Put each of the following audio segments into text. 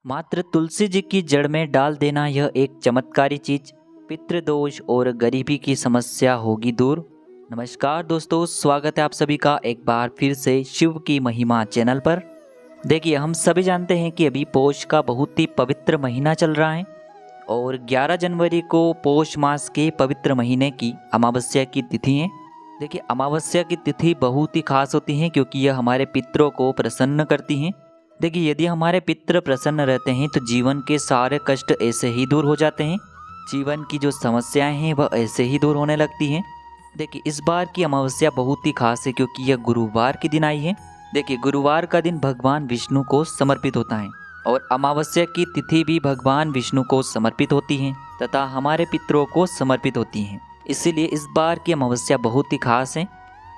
मात्र तुलसी जी की जड़ में डाल देना यह एक चमत्कारी चीज पितृदोष और गरीबी की समस्या होगी दूर। नमस्कार दोस्तों, स्वागत है आप सभी का एक बार फिर से शिव की महिमा चैनल पर। देखिए, हम सभी जानते हैं कि अभी पौष का बहुत ही पवित्र महीना चल रहा है और 11 जनवरी को पौष मास के पवित्र महीने की अमावस्या की तिथि है। देखिए, अमावस्या की तिथि बहुत ही खास होती है क्योंकि यह हमारे पितरों को प्रसन्न करती हैं। देखिए, यदि हमारे पितृ प्रसन्न रहते हैं तो जीवन के सारे कष्ट ऐसे ही दूर हो जाते हैं। जीवन की जो समस्याएं हैं वह ऐसे ही दूर होने लगती हैं। देखिए, इस बार की अमावस्या बहुत ही खास है क्योंकि यह गुरुवार के दिन आई है। देखिए, गुरुवार का दिन भगवान विष्णु को समर्पित होता है और अमावस्या की तिथि भी भगवान विष्णु को समर्पित होती है तथा हमारे पितरों को समर्पित होती हैं। इसीलिए इस बार की अमावस्या बहुत ही खास है।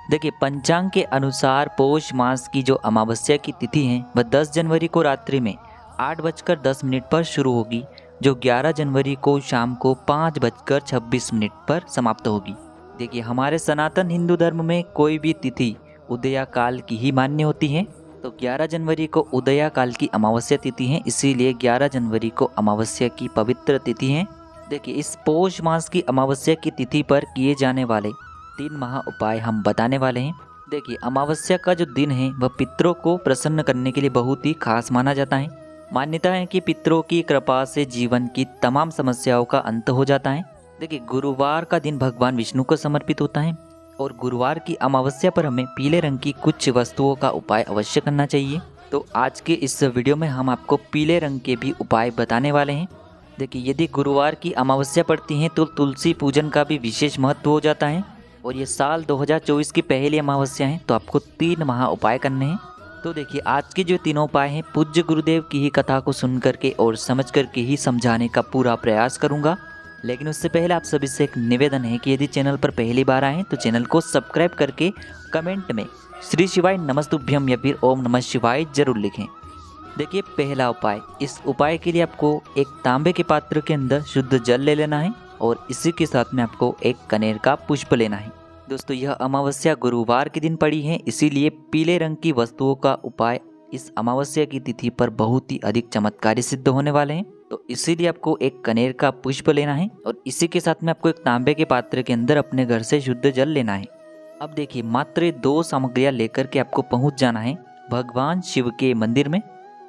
देखिए, पंचांग के अनुसार पौष मास की जो अमावस्या की तिथि है वह 10 जनवरी को रात्रि में 8:10 पर शुरू होगी, जो 11 जनवरी को शाम को 5:26 पर समाप्त होगी। देखिए, हमारे सनातन हिंदू धर्म में कोई भी तिथि उदया काल की ही मान्य होती है, तो 11 जनवरी को उदया काल की अमावस्या तिथि है, इसीलिए 11 जनवरी को अमावस्या की पवित्र तिथि है। देखिए, इस पौष मास की अमावस्या की तिथि पर किए जाने वाले 3 महा उपाय हम बताने वाले हैं। देखिए, अमावस्या का जो दिन है वह पितरों को प्रसन्न करने के लिए बहुत ही खास माना जाता है। मान्यता है कि पितरों की कृपा से जीवन की तमाम समस्याओं का अंत हो जाता है। देखिए, गुरुवार का दिन भगवान विष्णु को समर्पित होता है और गुरुवार की अमावस्या पर हमें पीले रंग की कुछ वस्तुओं का उपाय अवश्य करना चाहिए। तो आज के इस वीडियो में हम आपको पीले रंग के भी उपाय बताने वाले हैं। देखिए, यदि गुरुवार की अमावस्या पड़ती है तो तुलसी पूजन का भी विशेष महत्व हो जाता है और ये साल 2024 की पहली अमावस्या है, तो आपको 3 महा उपाय करने हैं। तो देखिए, आज के जो तीनों उपाय हैं पूज्य गुरुदेव की ही कथा को सुन करके और समझ करके ही समझाने का पूरा प्रयास करूंगा। लेकिन उससे पहले आप सभी से एक निवेदन है कि यदि चैनल पर पहली बार आए तो चैनल को सब्सक्राइब करके कमेंट में श्री शिवाय नमस्तुभ्यम या फिर ओम नमः शिवाय जरूर लिखें। देखिए, पहला उपाय, इस उपाय के लिए आपको एक तांबे के पात्र के अंदर शुद्ध जल ले लेना है और इसी के साथ में आपको एक कनेर का पुष्प लेना है। दोस्तों, यह अमावस्या गुरुवार के दिन पड़ी है, इसीलिए पीले रंग की वस्तुओं का उपाय इस अमावस्या की तिथि पर बहुत ही अधिक चमत्कारी सिद्ध होने वाले हैं। तो इसीलिए आपको एक कनेर का पुष्प लेना है और इसी के साथ में आपको एक तांबे के पात्र के अंदर अपने घर से शुद्ध जल लेना है। अब देखिए, मात्र 2 सामग्रियां लेकर के आपको पहुंच जाना है भगवान शिव के मंदिर में।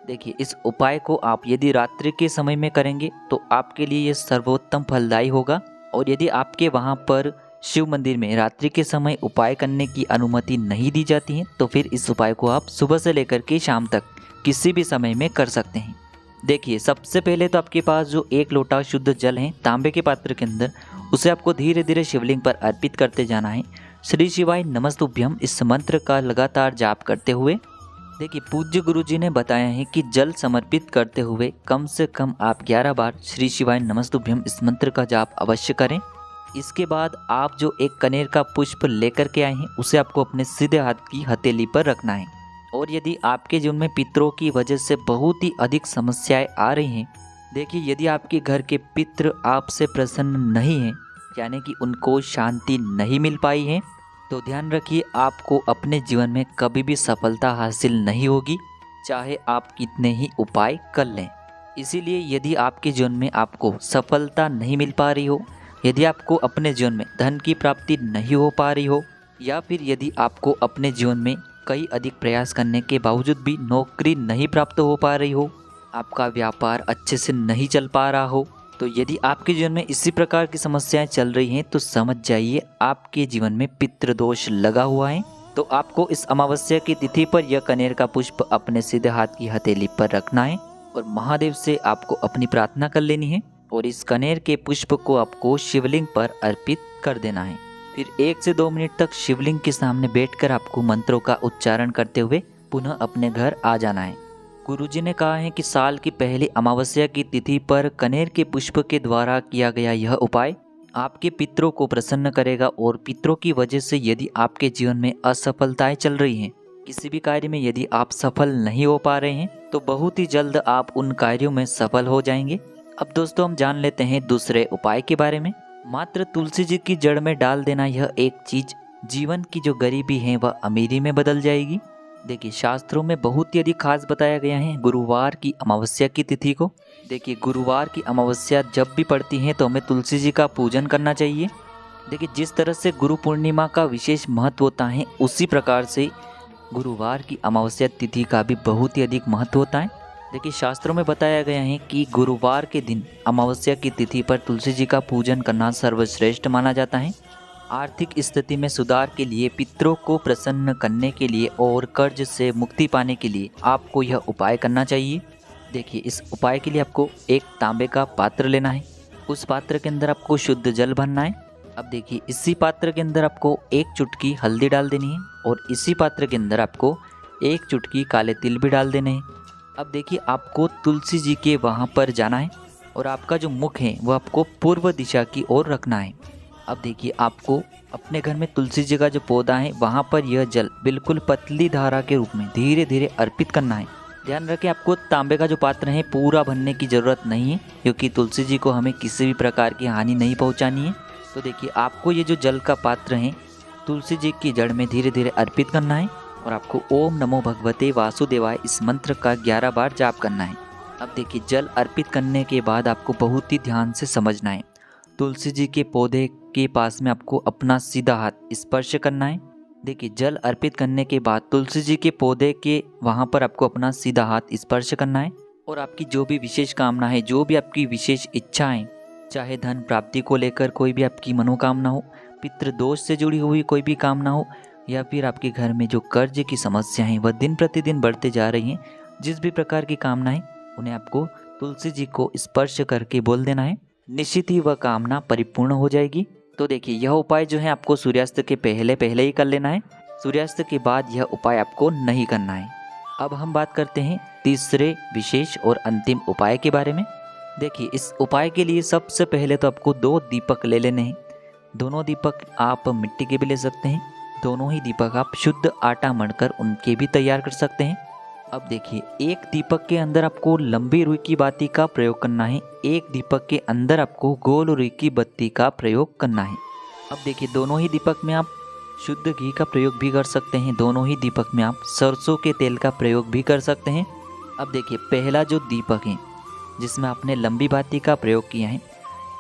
देखिए, इस उपाय को आप यदि रात्रि के समय में करेंगे तो आपके लिए ये सर्वोत्तम फलदायी होगा और यदि आपके वहाँ पर शिव मंदिर में रात्रि के समय उपाय करने की अनुमति नहीं दी जाती है तो फिर इस उपाय को आप सुबह से लेकर के शाम तक किसी भी समय में कर सकते हैं। देखिए, सबसे पहले तो आपके पास जो 1 लोटा शुद्ध जल है तांबे के पात्र के अंदर, उसे आपको धीरे धीरे शिवलिंग पर अर्पित करते जाना है। श्री शिवाय नमस्तुभ्यम इस मंत्र का लगातार जाप करते हुए। देखिए, पूज्य गुरुजी ने बताया है कि जल समर्पित करते हुए कम से कम आप 11 बार श्री शिवाय नमस्तुभ्यम इस मंत्र का जाप अवश्य करें। इसके बाद आप जो एक कनेर का पुष्प लेकर के आए हैं उसे आपको अपने सीधे हाथ की हथेली पर रखना है। और यदि आपके जीवन में पितरों की वजह से बहुत ही अधिक समस्याएं आ रही हैं, देखिए, यदि आपके घर के पितृ आपसे प्रसन्न नहीं हैं, यानी कि उनको शांति नहीं मिल पाई है, तो ध्यान रखिए, आपको अपने जीवन में कभी भी सफलता हासिल नहीं होगी, चाहे आप कितने ही उपाय कर लें। इसीलिए यदि आपके जीवन में आपको सफलता नहीं मिल पा रही हो, यदि आपको अपने जीवन में धन की प्राप्ति नहीं हो पा रही हो, या फिर यदि आपको अपने जीवन में कई अधिक प्रयास करने के बावजूद भी नौकरी नहीं प्राप्त हो पा रही हो, आपका व्यापार अच्छे से नहीं चल पा रहा हो, तो यदि आपके जीवन में इसी प्रकार की समस्याएं चल रही हैं तो समझ जाइए आपके जीवन में पितृदोष लगा हुआ है। तो आपको इस अमावस्या की तिथि पर यह कनेर का पुष्प अपने सीधे हाथ की हथेली पर रखना है और महादेव से आपको अपनी प्रार्थना कर लेनी है और इस कनेर के पुष्प को आपको शिवलिंग पर अर्पित कर देना है। फिर 1 से 2 मिनट तक शिवलिंग के सामने बैठकर आपको मंत्रों का उच्चारण करते हुए पुनः अपने घर आ जाना है। गुरुजी ने कहा है कि साल की पहली अमावस्या की तिथि पर कनेर के पुष्प के द्वारा किया गया यह उपाय आपके पितरों को प्रसन्न करेगा और पितरों की वजह से यदि आपके जीवन में असफलताएं चल रही हैं, किसी भी कार्य में यदि आप सफल नहीं हो पा रहे हैं, तो बहुत ही जल्द आप उन कार्यों में सफल हो जाएंगे। अब दोस्तों, हम जान लेते हैं दूसरे उपाय के बारे में। मात्र तुलसी जी की जड़ में डाल देना यह एक चीज जीवन की जो गरीबी है वह अमीरी में बदल जाएगी। देखिए शास्त्रों में बहुत ही अधिक खास बताया गया है गुरुवार की अमावस्या की तिथि को। देखिए गुरुवार की अमावस्या जब भी पड़ती है तो हमें तुलसी जी का पूजन करना चाहिए। देखिए जिस तरह से गुरु पूर्णिमा का विशेष महत्व होता है उसी प्रकार से गुरुवार की अमावस्या तिथि का भी बहुत ही अधिक महत्व होता है। देखिए शास्त्रों में बताया गया है कि गुरुवार के दिन अमावस्या की तिथि पर तुलसी जी का पूजन करना सर्वश्रेष्ठ माना जाता है। आर्थिक स्थिति में सुधार के लिए, पितरों को प्रसन्न करने के लिए और कर्ज से मुक्ति पाने के लिए आपको यह उपाय करना चाहिए। देखिए इस उपाय के लिए आपको एक तांबे का पात्र लेना है। उस पात्र के अंदर आपको शुद्ध जल भरना है। अब देखिए इसी पात्र के अंदर आपको एक चुटकी हल्दी डाल देनी है और इसी पात्र के अंदर आपको एक चुटकी काले तिल भी डाल देने हैं। अब देखिए आपको तुलसी जी के वहाँ पर जाना है और आपका जो मुख है वो आपको पूर्व दिशा की ओर रखना है। अब देखिए आपको अपने घर में तुलसी जी का जो पौधा है वहाँ पर यह जल बिल्कुल पतली धारा के रूप में धीरे धीरे अर्पित करना है। ध्यान रखें आपको तांबे का जो पात्र है पूरा भरने की ज़रूरत नहीं है, क्योंकि तुलसी जी को हमें किसी भी प्रकार की हानि नहीं पहुँचानी है। तो देखिए आपको ये जो जल का पात्र है तुलसी जी की जड़ में धीरे धीरे अर्पित करना है और आपको ओम नमो भगवते वासुदेवाय इस मंत्र का 11 बार जाप करना है। अब देखिए जल अर्पित करने के बाद आपको बहुत ही ध्यान से समझना है। तुलसी जी के पौधे के पास में आपको अपना सीधा हाथ स्पर्श करना है। देखिए जल अर्पित करने के बाद तुलसी जी के पौधे के वहाँ पर आपको अपना सीधा हाथ स्पर्श करना है और आपकी जो भी विशेष कामना है, जो भी आपकी विशेष इच्छाएं, चाहे धन प्राप्ति को लेकर कोई भी आपकी मनोकामना हो, पितृदोष से जुड़ी हुई कोई भी कामना हो, या फिर आपके घर में जो कर्ज की समस्या है वह दिन प्रतिदिन बढ़ते जा रही हैं, जिस भी प्रकार की कामना है उन्हें आपको तुलसी जी को स्पर्श करके बोल देना है। निश्चित ही वह कामना परिपूर्ण हो जाएगी। तो देखिए यह उपाय जो है आपको सूर्यास्त के पहले पहले ही कर लेना है। सूर्यास्त के बाद यह उपाय आपको नहीं करना है। अब हम बात करते हैं तीसरे विशेष और अंतिम उपाय के बारे में। देखिए इस उपाय के लिए सबसे पहले तो आपको 2 दीपक ले लेने हैं। दोनों दीपक आप मिट्टी के भी ले सकते हैं। दोनों ही दीपक आप शुद्ध आटा मढ़कर उनके भी तैयार कर सकते हैं। अब देखिए एक दीपक के अंदर आपको लंबी रुई की बाती का प्रयोग करना है, एक दीपक के अंदर आपको गोल रुई की बत्ती का प्रयोग करना है। अब देखिए दोनों ही दीपक में आप शुद्ध घी का प्रयोग भी कर सकते हैं, दोनों ही दीपक में आप सरसों के तेल का प्रयोग भी कर सकते हैं। अब देखिए पहला जो दीपक है जिसमें आपने लंबी बाती का प्रयोग किया है,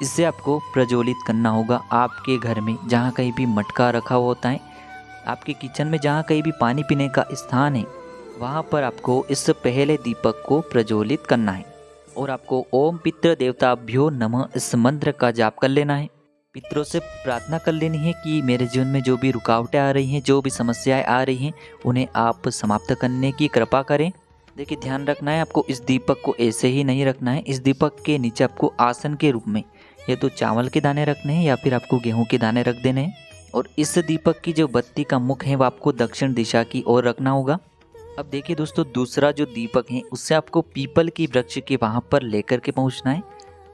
इसे आपको प्रज्वलित करना होगा आपके घर में जहाँ कहीं भी मटका रखा हुआ होता है, आपके किचन में जहाँ कहीं भी पानी पीने का स्थान है, वहाँ पर आपको इस पहले दीपक को प्रज्वलित करना है और आपको ओम पितृ देवताभ्यो नमः इस मंत्र का जाप कर लेना है। पितरों से प्रार्थना कर लेनी है कि मेरे जीवन में जो भी रुकावटें आ रही हैं, जो भी समस्याएं आ रही हैं, उन्हें आप समाप्त करने की कृपा करें। देखिए ध्यान रखना है आपको इस दीपक को ऐसे ही नहीं रखना है। इस दीपक के नीचे आपको आसन के रूप में या तो चावल के दाने रखने हैं या फिर आपको गेहूं के दाने रख देने हैं और इस दीपक की जो बत्ती का मुख है वो आपको दक्षिण दिशा की ओर रखना होगा। अब देखिए दोस्तों दूसरा जो दीपक है उससे आपको पीपल की वृक्ष के वहाँ पर लेकर के पहुँचना है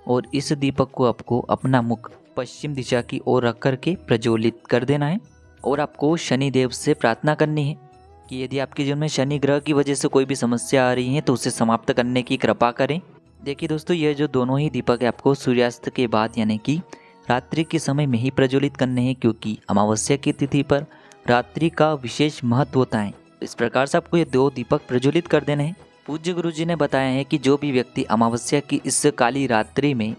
और इस दीपक को आपको अपना मुख पश्चिम दिशा की ओर रख कर के प्रज्वलित कर देना है और आपको शनि देव से प्रार्थना करनी है कि यदि आपके जीवन में शनि ग्रह की वजह से कोई भी समस्या आ रही है तो उसे समाप्त करने की कृपा करें। देखिए दोस्तों यह जो दोनों ही दीपक है आपको सूर्यास्त के बाद यानी कि रात्रि के समय में ही प्रज्वलित करने हैं, क्योंकि अमावस्या की तिथि पर रात्रि का विशेष महत्व होता है। इस प्रकार से आपको ये 2 दीपक प्रज्वलित कर देने हैं। पूज्य गुरुजी ने बताया है कि जो भी व्यक्ति अमावस्या की इस काली रात्रि में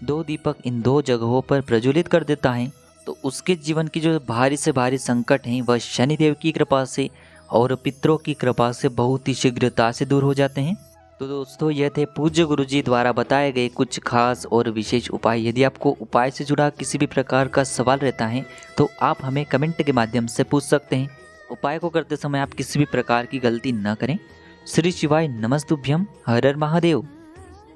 2 दीपक इन 2 जगहों पर प्रज्वलित कर देता है तो उसके जीवन की जो भारी से भारी संकट हैं वह शनिदेव की कृपा से और पितरों की कृपा से बहुत ही शीघ्रता से दूर हो जाते हैं। तो दोस्तों यह थे पूज्य गुरुजी द्वारा बताए गए कुछ खास और विशेष उपाय। यदि आपको उपाय से जुड़ा किसी भी प्रकार का सवाल रहता है तो आप हमें कमेंट के माध्यम से पूछ सकते हैं। उपाय को करते समय आप किसी भी प्रकार की गलती न करें। श्री शिवाय नमस्तुभ्यम। हर हर महादेव।